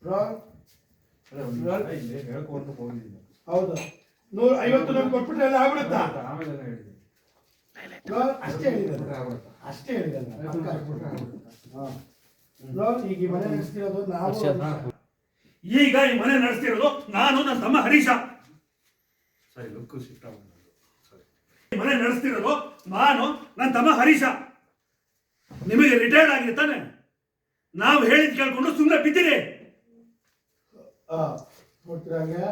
Wrong. ಇಲ್ಲಿ ಹೇಳ್ಕೊಂಡು ಹೋಗಿದ್ದೀನಿ. ಹೌದು 150 ನಮ್ಗೆ ಕೊಟ್ಬಿಟ್ರೆ ಎಲ್ಲ ಆಗ್ಬಿಡುತ್ತಾ? ಆಮೇಲೆ ಹೇಳಿದ್ದೀನಿ. ಅಷ್ಟೇ ಹೇಳಿದಲ್ಲ, ಅಷ್ಟೇ ಹೇಳಿದಲ್ಲ. ಈಗ ಈ ಮನೆ ನಡೆಸ್ತಿರೋದು ನಾವು. ಈಗ ಈ ಮನೆ ನಡೆಸ್ತಿರೋದು ನಾನು, ನನ್ನ ತಮ್ಮ ಹರೀಶ. ಸರಿ, ಲುಕ್ ಶಿಫ್ಟ್ ಆಗೋದು. ಸರಿ, ಈ ಮನೆ ನಡೆಸ್ತಿರೋದು ನಾನು, ನನ್ನ ತಮ್ಮ ಹರೀಶ. ನಿಮಗೆ ರಿಟೈರ್ಡ್ ಆಗಿದೆ ತಾನೆ? ನಾವು ಹೇಳಿದ್ ಕೇಳ್ಕೊಂಡು ಸುಮ್ಮನೆ ಬಿದ್ದಿರಿ. ನೋಡ್ತೀರ ಹಂಗೆ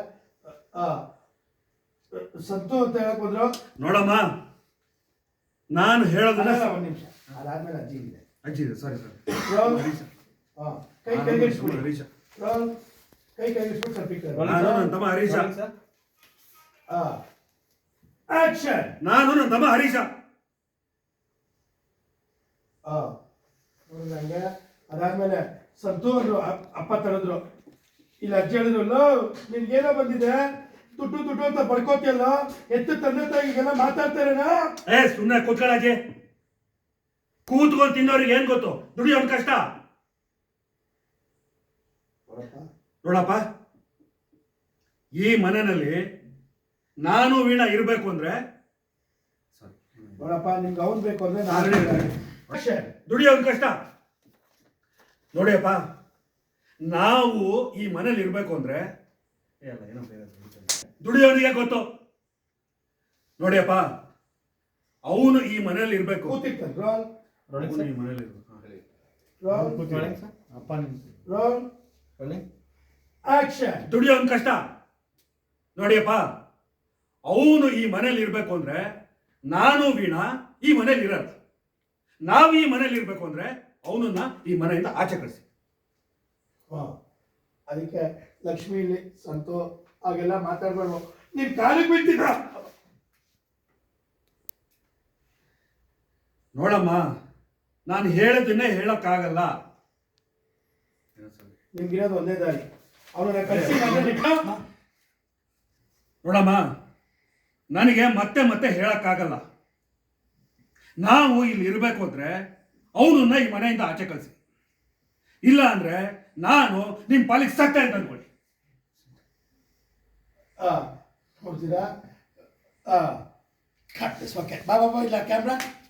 ಸಂತು ಅಂತ ಹೇಳಕ್ ಬಂದ್ರು. ನೋಡಮ್ಮ, ನಾನು ಹೇಳೋದನ್ನ ಒಂದ್ ನಿಮಿಷ ಅದಾದ್ಮೇಲೆ ಅಜ್ಜಿ ಇದೆ. ಅಜ್ಜಿ ಇದೆ. Sorry sir. ಕೈ ಕೈಗಿಸ್ಬಿಡಿ. ಹರೀಶ. ಕೈ ಕೈಗಿಸ್ಬಿಟ್ಟು ಸ್ವಲ್ಪ ಈ ಕಡೆ. ನಾನು, ನನ್ನ ತಮ್ಮ ಹರೀಶ. ಆಕ್ಷನ್. ನಾನು, ನನ್ನ ತಮ್ಮ ಹರೀಶ. ನೋಡಿದಂಗೆ ಅದಾದ್ಮೇಲೆ ಸಂತು ಅಂದ್ರು, ಅಪ್ಪ ತರದ್ರು. ಇಲ್ಲಿ ಅಜ್ಜಿ ಹೇಳಿದ್ರಲ್ಲ, ನಿನ್ಗೇನೋ ಬಂದಿದೆ, ದುಡ್ಡು ದುಡ್ಡು ಅಂತ ಬಡ್ಕೋತಿಯಲ್ಲ, ಎತ್ತು ತಂದೆ ತಾಯಿಗೆಲ್ಲ ಮಾತಾಡ್ತಾರೇನಾ? ಸುಮ್ಮನೆ ಕೂತ್ಕೊಳ್ಳಾಜಿ. ಕೂತ್ಕೊಂಡು ತಿನ್ನೋರಿಗೆ ಏನ್ ಗೊತ್ತು? ದುಡಿಯೋನ್ ಕಷ್ಟ. ನೋಡಪ್ಪ, ಈ ಮನೆಯಲ್ಲಿ ನಾನು ವೀಣಾ ಇರಬೇಕು ಅಂದ್ರೆ ನೋಡಪ್ಪ, ನಿಮ್ಗೆ ಅವ್ನು ಬೇಕು ಅಂದ್ರೆ ನಾನು ದುಡಿಯೋನ್ ಕಷ್ಟ. ನೋಡಿಯಪ್ಪ, ನಾವು ಈ ಮನೇಲಿ ಇರ್ಬೇಕು ಅಂದ್ರೆ ದುಡಿಯೋನಿಗೆ ಗೊತ್ತು. ನೋಡಿಯಪ್ಪ, ಅವನು ಈ ಮನೇಲಿ ಇರ್ಬೇಕು. ಕೂತಿರ್ತಾನೆ. ಈ ಮನೇಲಿ ಇರ್ಬೇಕು. ದುಡಿಯೋನ್ ಕಷ್ಟ. ನೋಡಿಯಪ್ಪ, ಅವನು ಈ ಮನೇಲಿ ಇರ್ಬೇಕು ಅಂದ್ರೆ ನಾನು ವೀಣಾ ಈ ಮನೇಲಿ ಇರೋದು. ನಾವು ಈ ಮನೇಲಿ ಇರ್ಬೇಕು ಅಂದ್ರೆ ಅವನನ್ನ ಈ ಮನೆಯಿಂದ ಆಚೆ ಕಳಿಸಿ. ಅದಕ್ಕೆ ಲಕ್ಷ್ಮಿ ಸಂತು ಹಾಗೆಲ್ಲ ಮಾತಾಡ್ಬಾರ್ದು. ನೀನ್ ಕಾಲಿಗೆ ಬೀಳ್ತಿದ್ದ. ನೋಡಮ್ಮ, ನಾನು ಹೇಳೋದನ್ನೇ ಹೇಳಕ್ಕಾಗಲ್ಲ. ನಿಮ್ಗಿರೋದು ಒಂದೇ ದಾರಿ. ಅವನನ್ನ ಕಳಿಸಿ. ನೋಡಮ್ಮ, ನನಗೆ ಮತ್ತೆ ಮತ್ತೆ ಹೇಳಕ್ಕಾಗಲ್ಲ. ನಾವು ಇಲ್ಲಿ ಇರಬೇಕು ಅಂದ್ರೆ ಅವನನ್ನ ಈ ಮನೆಯಿಂದ ಆಚೆ ಕಳಿಸಿ. ಇಲ್ಲ ಅಂದ್ರೆ ನಾನು ನಿಮ್ ಪಾಲಿಗೆ ಸತ್ತ ಅಂತ ಅನ್ಕೊಳ್ಳಿ. ನೋಡ್ತೀರಾ? ಓಕೆ, ಬಾ ಬಾ ಇಲ್ಲ ಕ್ಯಾಮ್ರಾ